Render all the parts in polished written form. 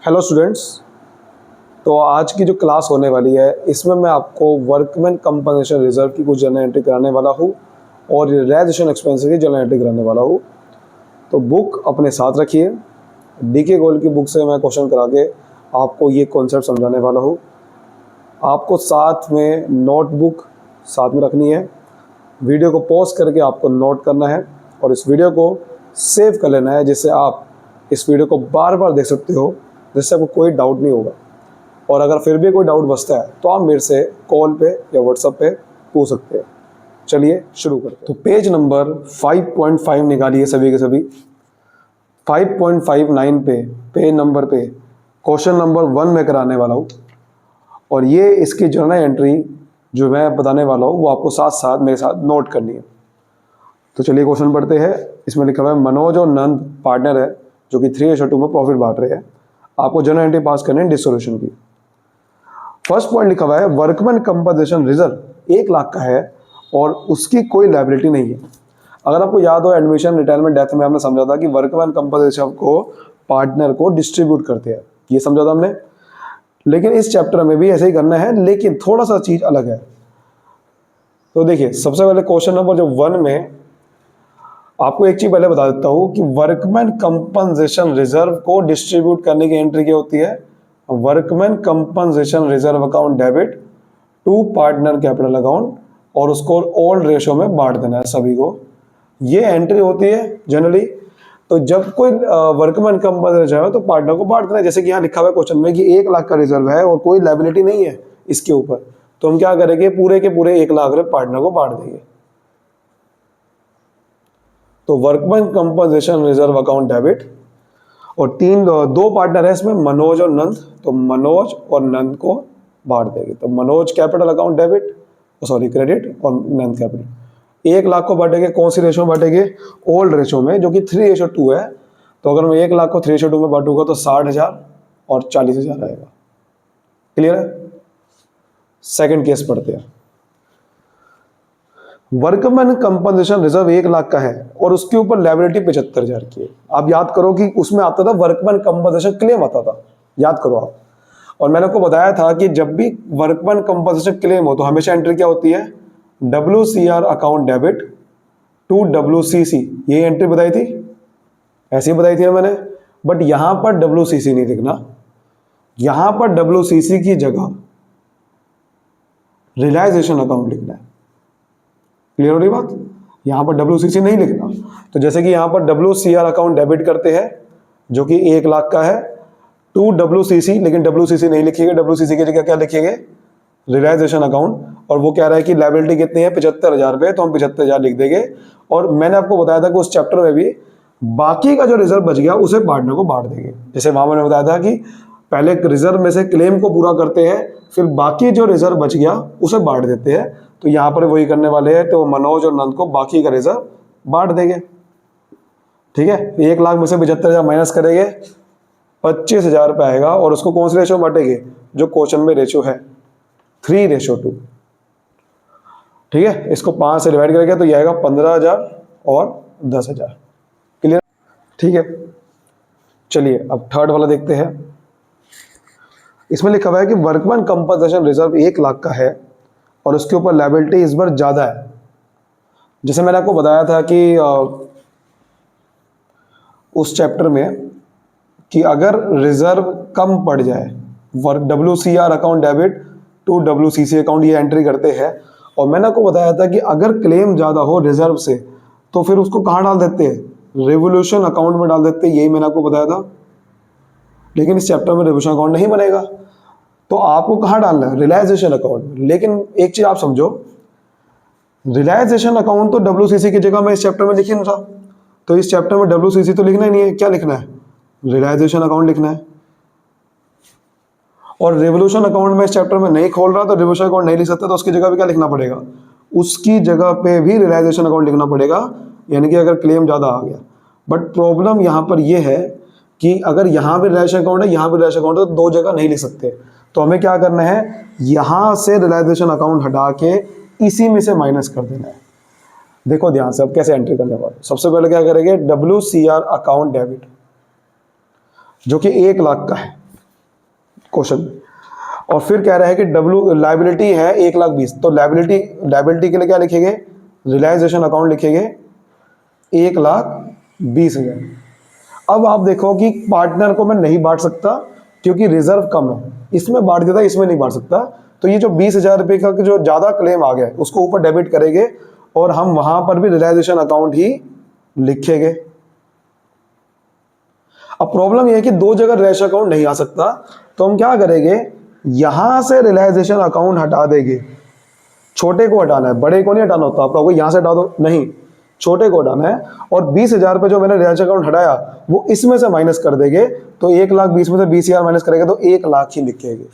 Hello students. तो आज की जो क्लास होने वाली है इसमें मैं आपको वर्कमैन कंपनसेशन रिजर्व की कुछ जर्नल एंट्री कराने वाला हूँ और रियलाइजेशन एक्सपेंसेस की जर्नल एंट्री कराने वाला हूँ। तो बुक अपने साथ रखिए। डीके गोल्ड की बुक से मैं क्वेश्चन करा के आपको ये कॉन्सेप्ट समझाने वाला हूँ। आपको साथ में नोटबुक साथ में रखनी है। वीडियो को पॉज करके आपको नोट करना है और इस वीडियो को सेव कर लेना है, जिससे आप इस वीडियो को बार बार देख सकते हो, जिससे आपको कोई डाउट नहीं होगा। और अगर फिर भी कोई डाउट बचता है तो आप मेरे से कॉल पे या व्हाट्सएप पे पूछ सकते हैं। चलिए शुरू करते हैं। तो पेज नंबर 5.5 निकालिए सभी के सभी। 5.59 पे पेज नंबर पे क्वेश्चन नंबर 1 में कराने वाला हूँ और ये इसकी जर्नल एंट्री जो मैं बताने वाला हूँ वो आपको साथ साथ मेरे साथ नोट करनी है। तो चलिए क्वेश्चन पढ़ते हैं। इसमें लिखा हुआ है मनोज और नंद पार्टनर है जो कि 3:2 में प्रॉफिट बांट रहे हैं। आपको जर्नल एंट्री पास करनी है डिसोल्यूशन की। फर्स्ट पॉइंट लिखा हुआ है वर्कमैन कंपनसेशन रिजर्व 1 लाख का है और उसकी कोई लायबिलिटी नहीं है। अगर आपको याद हो एडमिशन रिटायरमेंट डेथ में हमने समझा था कि वर्कमैन कंपनसेशन को पार्टनर को डिस्ट्रीब्यूट करते हैं, ये समझा था हमने। लेकिन इस चैप्टर में भी ऐसे ही करना है, लेकिन थोड़ा सा चीज अलग है। तो देखिए सबसे पहले क्वेश्चन नंबर जो 1 में आपको एक चीज पहले बता देता हूं कि वर्कमैन कंपनसेशन रिजर्व को डिस्ट्रीब्यूट करने की एंट्री क्या होती है। Workman compensation reserve account debit to partner capital account और उसको ओल्ड रेशो में बांट देना है सभी को। ये एंट्री होती है जनरली। तो जब कोई वर्कमैन कंपनसेशन रिजर्व है तो पार्टनर को बांट देना है। जैसे कि यहाँ लिखा हुआ है क्वेश्चन में कि 1 लाख का रिजर्व है और कोई लायबिलिटी नहीं है इसके ऊपर, तो हम क्या करेंगे, पूरे के पूरे 1 लाख रुपए पार्टनर को बांट देंगे। तो workman compensation reserve account debit और दो पार्टनर है इसमें, मनोज और नंद, तो मनोज और नंद को बांट देंगे। तो Manoj capital account debit, sorry credit, और नंद कैपिटल 1 लाख को बांटेंगे। कौन सी रेशो में बांटेंगे? ओल्ड रेशो में, जो कि 3:2 है। तो अगर मैं 1 लाख को 3:2 में बांटूंगा तो 60,000 और 40,000 आएगा। क्लियर है? सेकंड केस पढ़ते हैं। वर्कमैन कंपनसेशन रिजर्व 1 लाख का है और उसके ऊपर लायबिलिटी 75,000 की है। आप याद करो कि उसमें आता था वर्कमैन कंपनसेशन क्लेम आता था, याद करो आप। और मैंने आपको बताया था कि जब भी वर्कमैन कंपनसेशन क्लेम हो तो हमेशा एंट्री क्या होती है, WCR account debit to WCC। ये एंट्री बताई थी, ऐसी बताई थी मैंने। बट यहां पर WCC नहीं लिखना, यहां पर WCC की जगह रियलाइजेशन अकाउंट लिखना है। क्लियर हो रही बात? यहां पर WCC नहीं लिखना। तो जैसे कि यहां पर WCR अकाउंट डेबिट करते हैं जो कि 1 लाख का है, टू WCC, लेकिन WCC नहीं लिखिएगा। WCC की जगह क्या लिखिएगा? Realisation account. और वो कह रहा है कि लायबिलिटी कितनी है, 75,000 रुपए, तो हम 75,000 लिख देंगे। और मैंने आपको बताया था कि उस चैप्टर में भी बाकी का जो रिजर्व बच गया उसे पार्टनर को बांट देंगे। जैसे वहां मैंने बताया था कि पहले रिजर्व में से क्लेम को पूरा करते हैं, फिर बाकी जो रिजर्व बच गया उसे बांट देते हैं। तो यहां पर वही करने वाले हैं। तो मनोज और नंद को बाकी का रिजर्व बांट देंगे। ठीक है? 1 लाख में से 75,000 माइनस करेंगे, 25,000 रुपए आएगा। और उसको कौन से रेशो में बांटेंगे? जो क्वेश्चन में रेशो है 3:2। ठीक है? इसको 5 से डिवाइड करेंगे तो ये आएगा 15,000 और 10,000। क्लियर? ठीक है, चलिए अब थर्ड वाला देखते हैं। इसमें लिखा हुआ है कि वर्कमैन कंपनसेशन रिजर्व 1 लाख का है और उसके ऊपर लायबिलिटी इस बार ज्यादा है। जैसे मैंने आपको बताया था कि उस चैप्टर में कि अगर रिजर्व कम पड़ जाए, WCR account debit to WCC account, ये एंट्री करते हैं। और मैंने आपको बताया था कि अगर क्लेम ज्यादा हो रिजर्व से तो फिर उसको कहां डाल देते हैं? रिवोल्यूशन अकाउंट में डाल देते हैं। यही मैंने आपको बताया था। लेकिन इस चैप्टर में रिवोल्यूशन अकाउंट नहीं बनेगा, तो आपको कहां डालना है? रियलाइजेशन अकाउंट में। लेकिन एक चीज आप समझो, रियलाइजेशन अकाउंट तो WCC की जगह मैं इस चैप्टर में लिख ही नहीं था। तो इस चैप्टर में WCC तो लिखना ही नहीं है। क्या लिखना है? रियलाइजेशन अकाउंट लिखना है। और रिवोल्यूशन अकाउंट में इस चैप्टर में नहीं खोल रहा तो रिवोल्यूशन अकाउंट नहीं लिख सकता, तो उसकी जगह भी क्या लिखना पड़ेगा? उसकी जगह पे भी रियलाइजेशन अकाउंट लिखना पड़ेगा, यानी कि अगर क्लेम ज्यादा आ गया। बट प्रॉब्लम यहां पर यह है कि अगर यहां भी रियलाइजेशन अकाउंट है, यहां भी रियलाइजेशन अकाउंट है, तो 2 जगह नहीं लिख सकते। तो हमें क्या करना है, यहां से रियलाइजेशन अकाउंट हटा के इसी में से माइनस कर देना है। देखो ध्यान से अब कैसे एंट्री करने वाले। सबसे पहले क्या करेंगे, WCR अकाउंट डेबिट जो कि 1 लाख का है। क्वेश्चन। और फिर कह रहा है कि डब्ल्यू लाइबिलिटी है 1,20,000, तो लाइबिलिटी के लिए क्या लिखेंगे, रियलाइजेशन अकाउंट लिखेंगे 1,20,000। अब आप देखो कि पार्टनर को मैं नहीं बांट सकता क्योंकि रिजर्व कम है, इसमें बांट देता, इसमें नहीं बांट सकता। तो ये जो 20,000 रुपये का जो ज़्यादा क्लेम आ गया है उसको ऊपर डेबिट करेंगे और हम वहां पर भी रियलाइजेशन अकाउंट ही लिखेंगे। अब प्रॉब्लम यह है कि दो जगह रियलाइजेशन अकाउंट नहीं आ सकता, तो हम क्या करेंगे, यहां से रियलाइजेशन अकाउंट हटा देंगे। छोटे को हटाना है, बड़े को नहीं हटाना होता। आप कहोगे यहां से हटा दो, नहीं, छोटे को हटाना है। और 20,000 रुपये जो मैंने रियलाइजेशन अकाउंट हटाया वो इसमें से माइनस कर देंगे, तो 1,20,000 में से 20,000 माइनस करेंगे तो 1,00,000 ही लिखेंगे।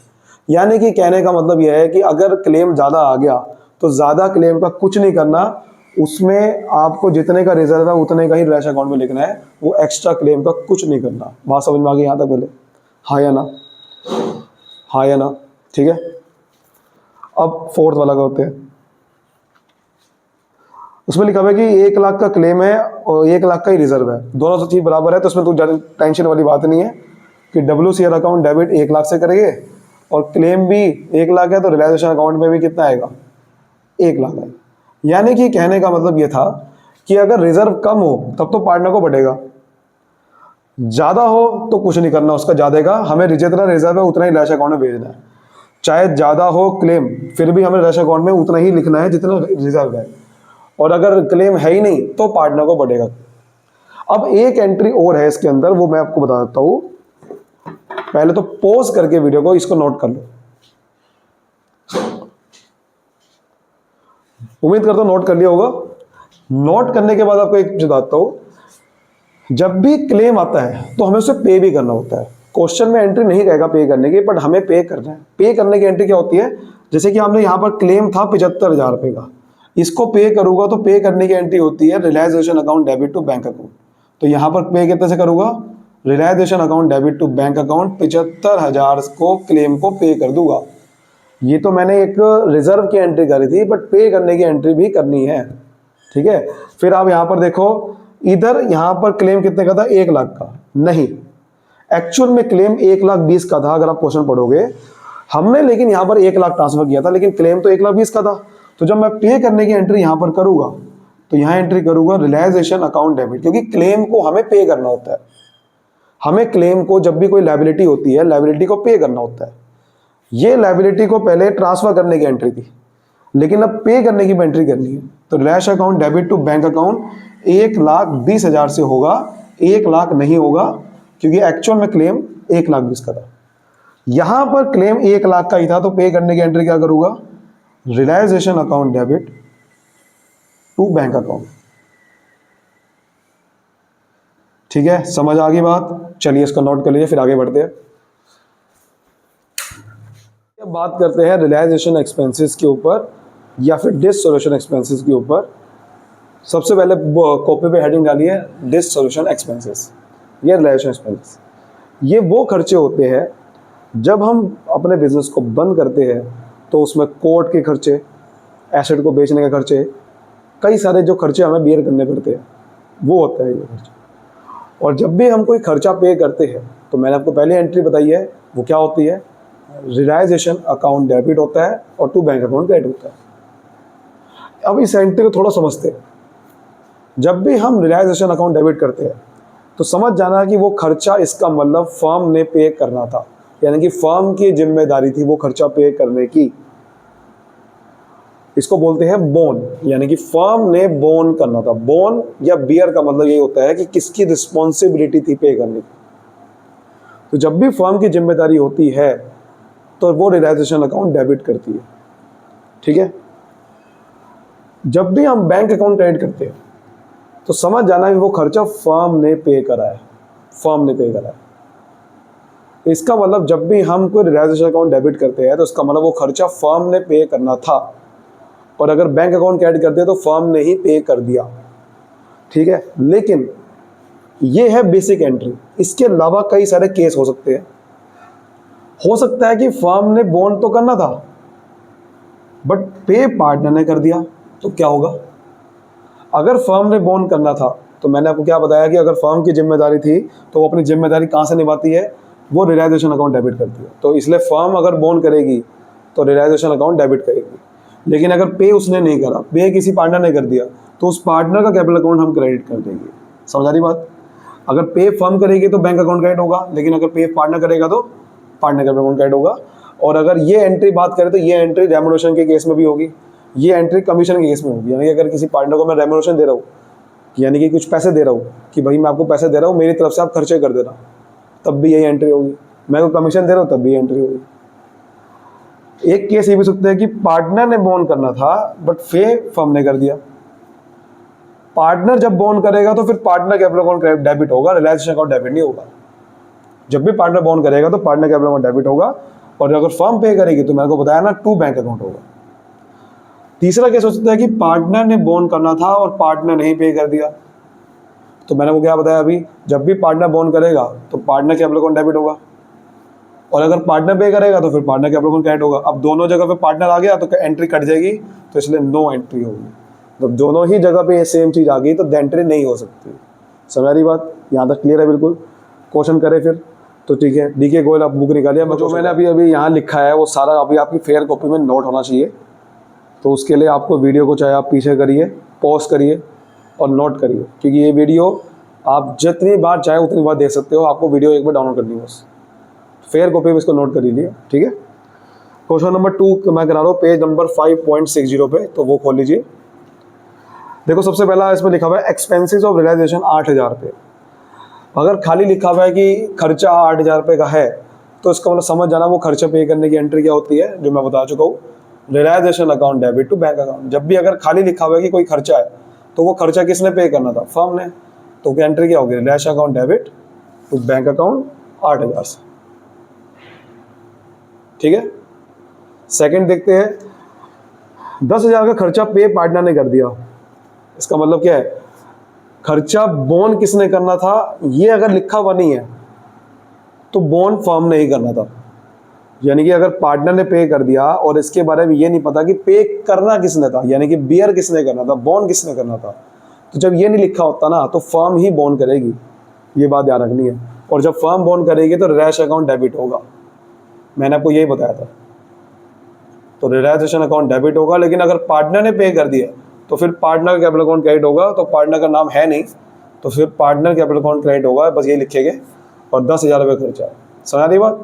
यानी कि कहने का मतलब यह है कि अगर क्लेम ज़्यादा आ गया तो ज़्यादा क्लेम का कुछ नहीं करना, उसमें आपको जितने का रिजर्व है उतने का ही रियलाइजेशन अकाउंट में लिखना है, वो एक्स्ट्रा क्लेम का कुछ नहीं करना। बात समझ में आ गई यहाँ तक पहले? हाँ या ना? हाँ या ना? ठीक है। अब फोर्थ वाला करते हैं। उसमें लिखा हुआ है कि 1,00,000 का क्लेम है और 1,00,000 का ही रिजर्व है, दोनों चीज बराबर है, तो उसमें तो टेंशन वाली बात नहीं है कि WCR अकाउंट डेबिट 1,00,000 से करेंगे और क्लेम भी 1,00,000 है, तो रियलाइजेशन अकाउंट में भी कितना आएगा, 1,00,000 है। यानी कि कहने का मतलब ये था कि अगर रिजर्व कम हो तब तो पार्टनर को बढ़ेगा, ज्यादा हो तो कुछ नहीं करना उसका, ज्यादा का हमें जितना रिजर्व है उतना ही रियलाइजेशन अकाउंट में भेजना है। चाहे ज्यादा हो क्लेम फिर भी हमें रियलाइजेशन अकाउंट में उतना ही लिखना है जितना रिजर्व है, और अगर क्लेम है ही नहीं तो पार्टनर को बढ़ेगा। अब एक एंट्री और है इसके अंदर, वो मैं आपको बता देता हूं। पहले तो पॉज करके वीडियो को इसको नोट कर लो। उम्मीद करता हूं नोट कर लिया होगा। नोट करने के बाद आपको एक चीज बताता हूं, जब भी क्लेम आता है तो हमें उसे पे भी करना होता है। क्वेश्चन में एंट्री नहीं रहेगा पे करने की, बट हमें पे करना है। पे करने की एंट्री क्या होती है, जैसे कि हमने यहां पर क्लेम था 75,000 रुपए का, इसको पे करूंगा तो पे करने की एंट्री होती है realisation account debit to bank account. तो यहां पर पे कितने से करूंगा, realisation account debit to bank account 75,000 को क्लेम को पे कर दूंगा। ये तो मैंने एक रिजर्व की एंट्री करी थी, बट पे करने की एंट्री भी करनी है। ठीक है। फिर आप यहां पर देखो, इधर यहां पर क्लेम कितने का था, 1,00,000 का नहीं, एक्चुअल में क्लेम 1,20,000 का था अगर आप क्वेश्चन पढ़ोगे। हमने लेकिन यहां पर 1,00,000 ट्रांसफर किया था, लेकिन क्लेम तो 1,20,000 का था। तो जब मैं पे करने की एंट्री यहां पर करूंगा तो यहां एंट्री करूंगा रियलाइजेशन अकाउंट डेबिट, क्योंकि क्लेम को हमें पे करना होता है। हमें क्लेम को जब भी कोई लायबिलिटी होती है, लायबिलिटी को पे करना होता है। ये लायबिलिटी को पहले ट्रांसफर करने की एंट्री थी, लेकिन अब पे करने की एंट्री करनी है। तो realisation account debit to bank account 1,20,000 से होगा, 1,00,000 नहीं होगा, क्योंकि एक्चुअल में क्लेम 1,20,000 का था। यहां पर क्लेम 1,00,000 का ही था, तो पे करने की एंट्री क्या करूंगा, realisation account debit to bank account. ठीक है, समझ आ गई बात? चलिए इसको नोट कर लीजिए, फिर आगे बढ़ते हैं। अब बात करते हैं रियलाइजेशन एक्सपेंसेस के ऊपर या फिर डिसोल्यूशन एक्सपेंसेस के ऊपर। सबसे पहले कॉपी पे हेडिंग डालिए डिसोल्यूशन एक्सपेंसेस या रियलाइजेशन एक्सपेंसेस। ये वो खर्चे होते हैं जब हम अपने बिजनेस को बंद करते हैं, तो उसमें कोर्ट के खर्चे, एसेट को बेचने के खर्चे, कई सारे जो खर्चे हमें बेयर करने पड़ते हैं, वो होता है ये खर्चा। और जब भी हम कोई खर्चा पे करते हैं तो मैंने आपको पहले एंट्री बताई है, वो क्या होती है, रियलाइजेशन अकाउंट डेबिट होता है और टू बैंक अकाउंट क्रेडिट होता है। अब इस एंट्री को थोड़ा समझते हैं। जब भी हम रियलाइजेशन अकाउंट डेबिट करते हैं तो समझ जाना कि वो खर्चा, इसका मतलब फर्म ने पे करना था, यानी कि फर्म की जिम्मेदारी थी वो खर्चा पे करने की। इसको बोलते हैं बोन, यानी कि फर्म ने बोन करना था। बोन या बियर का मतलब ये होता है कि किसकी रिस्पॉन्सिबिलिटी थी पे करने की। तो जब भी फर्म की जिम्मेदारी होती है तो वो रियलाइजेशन अकाउंट डेबिट करती है। ठीक है। जब भी हम बैंक अकाउंट क्रेडिट करते हैं तो समझ जाना कि वो खर्चा फर्म ने पे करा है, फर्म ने पे करा है। तो इसका मतलब जब भी हम कोई रियलाइजेशन अकाउंट डेबिट करते हैं तो इसका मतलब वो खर्चा फर्म ने पे करना था, और अगर बैंक अकाउंट क्रेडिट करते हैं तो फर्म ने ही पे कर दिया। ठीक है। लेकिन ये है बेसिक एंट्री। इसके अलावा कई सारे केस हो सकते हैं। हो सकता है कि फर्म ने बॉन्ड तो करना था बट पे पार्टनर ने कर दिया, तो क्या होगा। अगर फर्म ने बॉन्ड करना था तो मैंने आपको क्या बताया कि अगर फर्म की जिम्मेदारी थी तो वो अपनी जिम्मेदारी कहां से निभाती है, वो रियलाइजेशन अकाउंट डेबिट करती है। तो इसलिए फर्म अगर बोन करेगी तो रियलाइजेशन अकाउंट डेबिट करेगी, लेकिन अगर पे उसने नहीं करा, पे किसी पार्टनर ने कर दिया, तो उस पार्टनर का कैपिटल अकाउंट हम क्रेडिट कर देंगे। समझ आ रही बात? अगर पे फर्म करेगी तो बैंक अकाउंट क्रेडिट होगा, लेकिन अगर पे पार्टनर करेगा तो पार्टनर कैपिटल अकाउंट क्रेडिट होगा। और अगर ये एंट्री बात करें तो ये एंट्री रेम्युनरेशन के केस में भी होगी, ये एंट्री कमीशन के केस में होगी। यानी कि अगर किसी पार्टनर को मैं रेम्युनरेशन दे रहा हूँ, यानी कि कुछ पैसे दे रहा हूँ कि भाई मैं आपको पैसे दे रहा हूँ, मेरी तरफ से आप खर्चे कर देना, तब भी यही एंट्री होगी। मैं को कमीशन दे रहा हूँ तब भी एंट्री होगी। एक केस ये भी सकता है कि पार्टनर ने बोन करना था बट पे फर्म ने कर दिया। पार्टनर जब बोन करेगा तो फिर पार्टनर कैपिटल अकाउंट डेबिट होगा, रियलाइजेशन अकाउंट डेबिट नहीं होगा। जब भी पार्टनर बोन करेगा तो पार्टनर कैपिटल अकाउंट डेबिट होगा, और अगर फर्म पे करेगी तो मैंने को बताया ना, टू बैंक अकाउंट होगा। तीसरा केस हो सकता है कि पार्टनर ने बोन करना था और पार्टनर नहीं पे कर दिया, तो मैंने को क्या बताया अभी, जब भी पार्टनर बोन करेगा तो पार्टनर कैपिटल अकाउंट डेबिट होगा, और अगर पार्टनर पे करेगा तो फिर पार्टनर कैपिटल अकाउंट क्रेडिट होगा। अब दोनों जगह पे पार्टनर आ गया तो एंट्री कट जाएगी, तो इसलिए नो एंट्री होगी। जब दोनों ही जगह पे सेम चीज़ आ गई तो एंट्री नहीं हो सकती। समझ रही बात? यहाँ तक क्लियर है बिल्कुल? क्वेश्चन करे फिर तो ठीक है। डीके गोयल आप बुक निकालिए, जो मैंने अभी यहाँ लिखा है वो सारा अभी आपकी फेयर कॉपी में नोट होना चाहिए। तो उसके लिए आपको वीडियो को चाहे आप पीछे करिए, पॉज करिए और नोट करिए, क्योंकि ये वीडियो आप जितनी बार चाहे उतनी बार देख सकते हो। आपको वीडियो एक बार डाउनलोड करनी है बस, फेयर कॉपी में इसको नोट कर लीजिए, ठीक है। क्वेश्चन नंबर 2 मैं करा रहा हूँ पेज नंबर 5.60 पे, तो वो खोल लीजिए। देखो सबसे पहला इसमें लिखा हुआ है एक्सपेंसेस ऑफ रियलाइजेशन 8000 पे। अगर खाली लिखा हुआ है कि खर्चा 8000 रुपये का है, तो इसका मतलब समझ जाना वो खर्चा पे करने की एंट्री क्या होती है, जो मैं बता चुका हूँ, realisation account debit to bank account. जब भी अगर खाली लिखा हुआ है कि कोई खर्चा है, तो वो खर्चा किसने पे करना था, फर्म ने, तो एंट्री क्या होगी, realisation account debit to bank account 8000 से, ठीक है। सेकंड देखते हैं, 10,000 का खर्चा पे पार्टनर ने कर दिया। इसका मतलब क्या है, खर्चा बोन किसने करना था, ये अगर लिखा हुआ नहीं है तो बोन फर्म ने ही करना था। यानी कि अगर पार्टनर ने पे कर दिया और इसके बारे में ये नहीं पता कि पे करना किसने था, यानी कि बियर किसने करना था, बोन किसने करना था, तो जब ये नहीं लिखा होता ना तो फर्म ही बोन करेगी, ये बात याद रखनी है। और जब फर्म बोन करेगी तो रियलाइजेशन अकाउंट डेबिट होगा, मैंने आपको यही बताया था। तो रियलाइजेशन अकाउंट डेबिट होगा, लेकिन अगर पार्टनर ने पे कर दिया तो फिर पार्टनर का कैपिटल अकाउंट क्रेडिट होगा। तो पार्टनर का नाम है नहीं, तो फिर पार्टनर कैपिटल अकाउंट क्रेडिट होगा, बस ये लिखेंगे। और 10,000 रुपये खर्चा, समझ रही बात?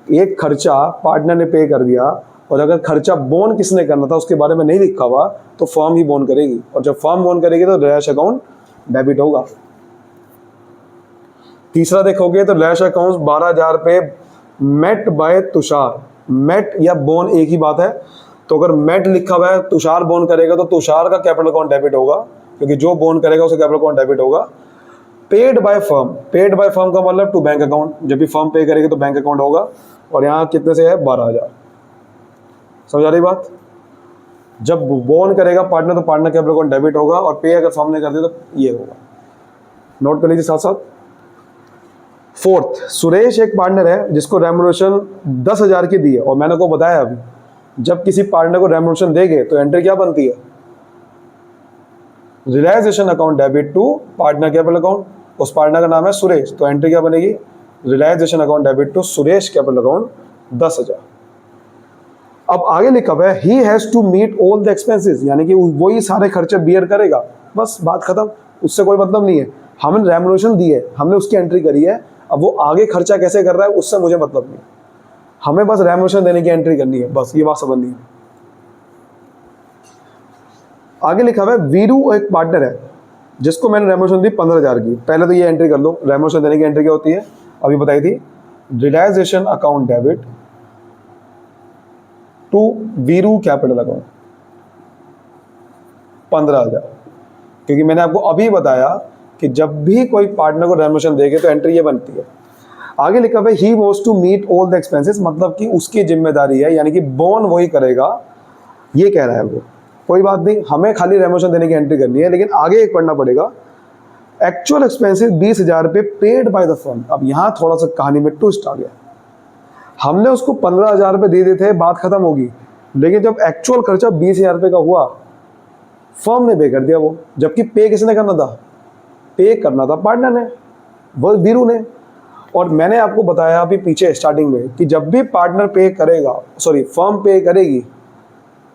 एक खर्चा पार्टनर ने पे कर दिया, और अगर खर्चा बोन किसने करना था उसके बारे में नहीं लिखा हुआ तो फर्म ही बोन करेगी, और जब फर्म बोन करेगी तो रियलाइजेशन अकाउंट डेबिट होगा। तीसरा देखोगे तो रियलाइजेशन अकाउंट 12,000 रुपये मेट बाय तुषार। मेट या बोन एक ही बात है, तो अगर मेट लिखा हुआ है तुषार बोन करेगा तो तुषार का कैपिटल अकाउंट डेबिट होगा, क्योंकि जो बोन करेगा उसका कैपिटल अकाउंट डेबिट होगा। Paid by firm, paid by firm का मतलब टू बैंक अकाउंट, जब भी फर्म पे करेगी तो बैंक अकाउंट होगा, और यहाँ कितने से है 12,000। समझ आ रही बात? जब बोन करेगा पार्टनर तो पार्टनर कैपिटल अकाउंट डेबिट होगा, और पे अगर फर्म ने कर दिया तो ये होगा। नोट कर लीजिए साथ साथ। फोर्थ, सुरेश एक पार्टनर है जिसको रेम्युनरेशन 10,000 की दी है, और मैंने को बताया अभी, जब किसी पार्टनर को रेम्युनरेशन देंगे तो एंट्री क्या बनती है, realisation account debit to partner capital account. उस पार्टनर का नाम है सुरेश, तो एंट्री क्या बनेगी, realisation account debit to Suresh capital account 10,000। अब आगे लिखा हुआ है he has to meet all the expenses, यानी कि वही सारे खर्चे बियर करेगा, बस बात खत्म, उससे कोई मतलब नहीं है। हमने रेम्युनरेशन दी है, हमने उसकी एंट्री करी है, अब वो आगे खर्चा कैसे कर रहा है उससे मुझे मतलब नहीं, हमें बस रेम्युनरेशन देने की एंट्री करनी है, बस ये बात समझनी है। आगे लिखा हुआ है वीरू एक पार्टनर है जिसको मैंने रेम्युनरेशन दी 15,000 की। पहले तो ये एंट्री कर लो, रेम्युनरेशन देने की एंट्री क्या होती है, अभी बताई थी, realisation account debit to Veeru capital account 15,000, क्योंकि मैंने आपको अभी बताया कि जब भी कोई पार्टनर को रेम्युनरेशन देगे तो एंट्री ये बनती है। आगे लिखा हुआ है he was to meet all the expenses, मतलब कि उसकी जिम्मेदारी है, यानी कि बोन वही करेगा, ये कह रहा है वो। कोई बात नहीं, हमें खाली रेम्युनरेशन देने की एंट्री करनी है, लेकिन आगे एक पढ़ना पड़ेगा। एक्चुअल एक्सपेंसेस 20,000 रुपये पेड बाय द फर्म। अब यहाँ थोड़ा सा कहानी में ट्विस्ट आ गया, हमने उसको 15,000 रुपये दे देते, बात खत्म होगी, लेकिन जब एक्चुअल खर्चा 20,000 रुपये का हुआ, फर्म ने पे कर दिया वो, जबकि पे किसने करना था, पे करना था पार्टनर ने, वो वीरू ने। और मैंने आपको बताया अभी पीछे स्टार्टिंग में कि जब भी पार्टनर पे करेगा, फर्म पे करेगी,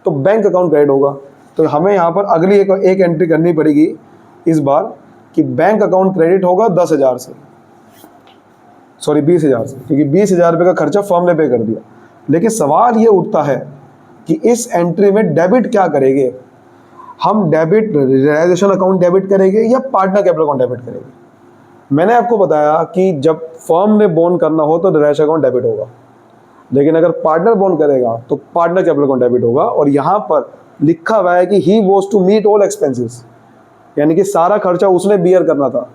तो बैंक अकाउंट क्रेडिट होगा। तो हमें यहाँ पर अगली एक एंट्री करनी पड़ेगी इस बार कि बैंक अकाउंट क्रेडिट होगा 10,000 से, 20,000 से, क्योंकि 20,000 रुपये का खर्चा फर्म ने पे कर दिया। लेकिन सवाल ये उठता है कि इस एंट्री में डेबिट क्या करेंगे हम? डेबिट रियलाइजेशन अकाउंट डेबिट करेंगे या पार्टनर कैपिटल अकाउंट डेबिट करेंगे? मैंने आपको बताया कि जब फर्म ने बॉन्ड करना हो तो रियलाइजेशन अकाउंट डेबिट होगा, लेकिन अगर पार्टनर बॉन्ड करेगा तो पार्टनर कैपिटल अकाउंट डेबिट होगा। और यहाँ पर लिखा हुआ है कि he was to meet all expenses, यानी कि सारा खर्चा उसने बियर करना था।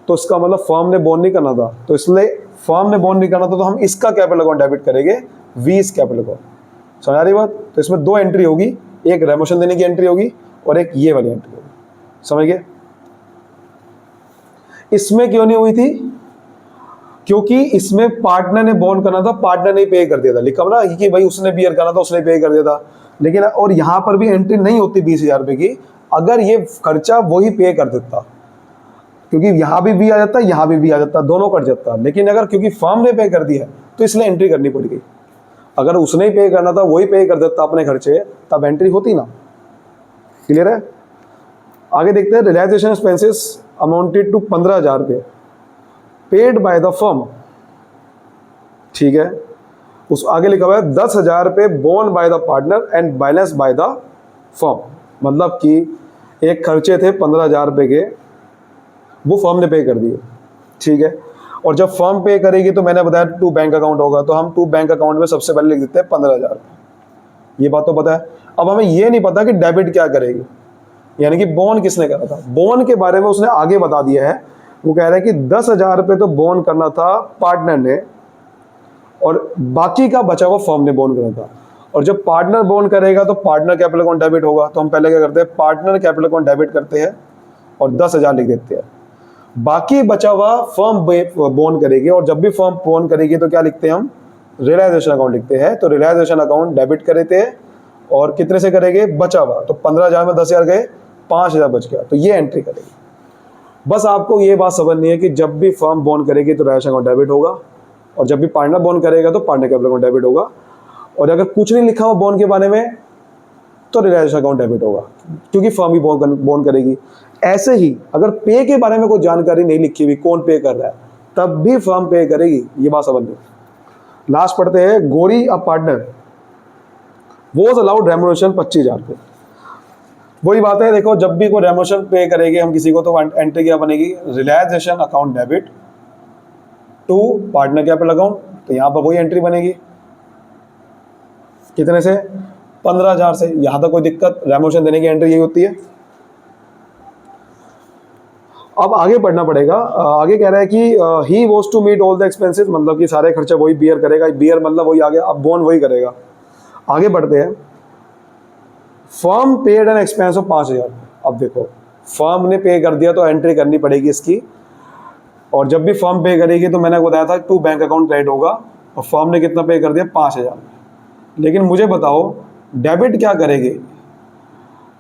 तो इसका मतलब फर्म ने बॉन्ड नहीं करना था, तो इसलिए फर्म ने बॉन्ड नहीं करना था तो हम इसका कैपिटल अकाउंट डेबिट करेंगे, वीज कैपिटल अकाउंट। समझ आ रही बात? तो इसमें दो एंट्री होगी, एक रेमोशन देने की एंट्री होगी और एक ये वाली एंट्री होगी। समझ गए? इसमें क्यों नहीं हुई थी? क्योंकि इसमें पार्टनर ने बॉन्ड करना था, पार्टनर ने पे कर दिया था, लिखा ना कि भाई उसने बियर करना था, उसने पे कर दिया था। लेकिन और यहां पर भी एंट्री नहीं होती 20,000 रुपए की अगर ये खर्चा वही पे कर देता, क्योंकि यहां भी आ जाता, यहां भी आ जाता, दोनों कट जाता। लेकिन अगर क्योंकि फर्म ने पे कर दिया तो इसलिए एंट्री करनी पड़ गई। अगर उसने ही पे करना था, वही पे कर देता अपने खर्चे, तब एंट्री होती ना। क्लियर है? आगे देखते हैं। रियलाइजेशन एक्सपेंसेस अमाउंटेड टू 15,000 रुपये पेड बाय द फर्म। ठीक है, उस आगे लिखा हुआ है 10,000 रुपये borne by the partner and balance by the firm. मतलब कि एक खर्चे थे 15,000 रुपये के, वो फर्म ने पे कर दिए। ठीक है, और जब फर्म पे करेगी तो मैंने बताया टू बैंक अकाउंट होगा, तो हम टू बैंक अकाउंट में सबसे पहले लिख देते हैं 15,000। ये बात तो पता है। अब हमें ये नहीं पता कि डेबिट क्या करेगी, यानी कि बोन किसने करा था। बोन के बारे में उसने आगे बता दिया है। वो कह रहा है कि 10,000 रुपये तो बोन करना था पार्टनर ने और बाकी का बचा हुआ फर्म ने बोन करना था। और जब पार्टनर बोन करेगा तो पार्टनर कैपिटल अकाउंट डेबिट होगा। तो हम पहले क्या करते हैं, पार्टनर कैपिटल अकाउंट डेबिट करते हैं और 10,000 लिख देते हैं। बाकी बचा हुआ फर्म बोन करेगी, और जब भी फर्म बोन करेगी तो क्या लिखते हैं हम, रियलाइजेशन अकाउंट लिखते हैं। तो रियलाइजेशन अकाउंट डेबिट करते हैं और कितने से करेंगे, बचा हुआ। तो 15,000 में 10,000 गए, 5,000 बच गया, तो ये एंट्री करेगी। बस आपको ये बात समझनी है कि जब भी फर्म बोन करेगी तो रियलाइजेशन अकाउंट डेबिट होगा, और जब भी पार्टनर बोन करेगा तो पार्टनर कैपिटल अकाउंट डेबिट होगा। और अगर कुछ नहीं लिखा हुआ बोन के बारे में तो रियलाइजेशन अकाउंट डेबिट होगा, क्योंकि फर्म ही बोन करेगी। ऐसे ही अगर पे के बारे में कोई जानकारी नहीं लिखी हुई, कौन पे कर रहा है, तब भी फर्म पे करेगी। ये बात समझ लो। लास्ट पढ़ते हैं। गोरी a partner was allowed remuneration 25,000 रुपये। वही बात है, देखो जब भी कोई रेम्युनरेशन पे करेंगे हम किसी को तो एंट्री क्या बनेगी, realisation account debit to partner capital account. तो यहाँ पर वही एंट्री बनेगी, कितने से, 15,000 से। यहाँ तक कोई दिक्कत, रेम्युनरेशन देने की एंट्री यही होती है। अब आगे पढ़ना पड़ेगा। आगे कह रहा है कि he was to meet all the expenses, मतलब कि सारे खर्चे वही बियर करेगा। बियर मतलब वही आ गया, अब बोन वही करेगा। आगे बढ़ते हैं। Firm paid an expense of 5,000। अब देखो फर्म ने पे कर दिया तो एंट्री करनी पड़ेगी इसकी, और जब भी फर्म पे करेगी तो मैंने बताया था टू बैंक अकाउंट क्रेडिट होगा, और फर्म ने कितना पे कर दिया, 5,000। लेकिन मुझे बताओ डेबिट क्या करेंगे,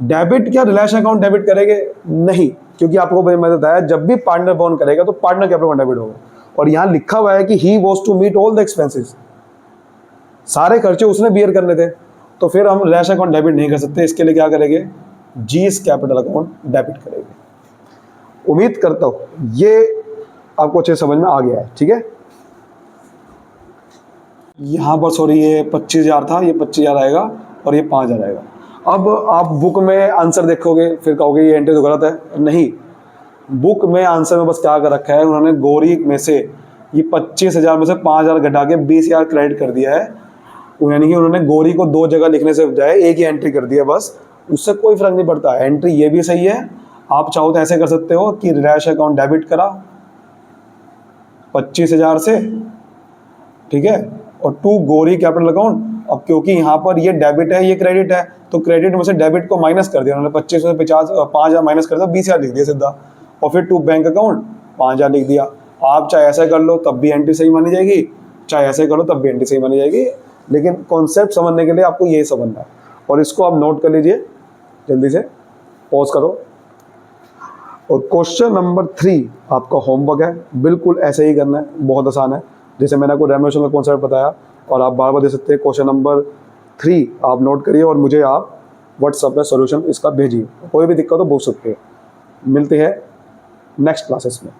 डेबिट क्या रिलेशन अकाउंट डेबिट करेंगे? नहीं, क्योंकि आपको मैंने बताया जब भी पार्टनर बोन करेगा तो पार्टनर कैपिटल अकाउंट डेबिट होगा। और यहाँ लिखा हुआ है कि he was to meet all the expenses, सारे खर्चे उसने बियर करने थे, तो फिर हम रिलेशन अकाउंट डेबिट नहीं कर सकते। इसके लिए क्या करेंगे, जीएस कैपिटल अकाउंट डेबिट करेंगे। उम्मीद करता हूं ये आपको अच्छे समझ में आ गया है। ठीक है, यहाँ पर सॉरी ये 25,000 था, ये 25,000 आएगा और ये 5,000 आएगा। अब आप बुक में आंसर देखोगे फिर कहोगे ये एंट्री तो गलत है। नहीं, बुक में आंसर में बस क्या कर रखा है उन्होंने, गोरी में से ये 25,000 में से 5,000 घटा के 20,000 क्रेडिट कर दिया है। यानी कि उन्होंने गोरी को दो जगह लिखने से बजाय एक ही एंट्री कर दिया, बस उससे कोई फर्क नहीं पड़ता। एंट्री ये भी सही है, आप चाहो तो ऐसे कर सकते हो कि रिलैश अकाउंट डेबिट करा 25,000 से, ठीक है, और टू गोरी कैपिटल अकाउंट। अब क्योंकि यहाँ पर ये डेबिट है ये क्रेडिट है, तो क्रेडिट में से डेबिट को माइनस कर दिया उन्होंने, 25 से 5,000 माइनस कर दिया, 20,000 लिख दिया सीधा। और फिर टू बैंक अकाउंट 5,000 लिख दिया। आप चाहे ऐसा कर लो तब भी एंट्री सही मानी जाएगी, चाहे ऐसे करो तब भी एंट्री सही मानी जाएगी, लेकिन कॉन्सेप्ट समझने के लिए आपको यही समझना है। और इसको आप नोट कर लीजिए, जल्दी से पॉज करो। और क्वेश्चन नंबर 3 आपका होमवर्क है, बिल्कुल ऐसे ही करना है, बहुत आसान है। जैसे मैंने आपको डायमेंशनल कॉन्सेप्ट बताया, और आप बार बार दे सकते हैं। क्वेश्चन नंबर 3 आप नोट करिए और मुझे आप व्हाट्सएप पे सॉल्यूशन इसका भेजिए। कोई भी दिक्कत हो पूछ सकते हैं। मिलते हैं नेक्स्ट क्लासेस में।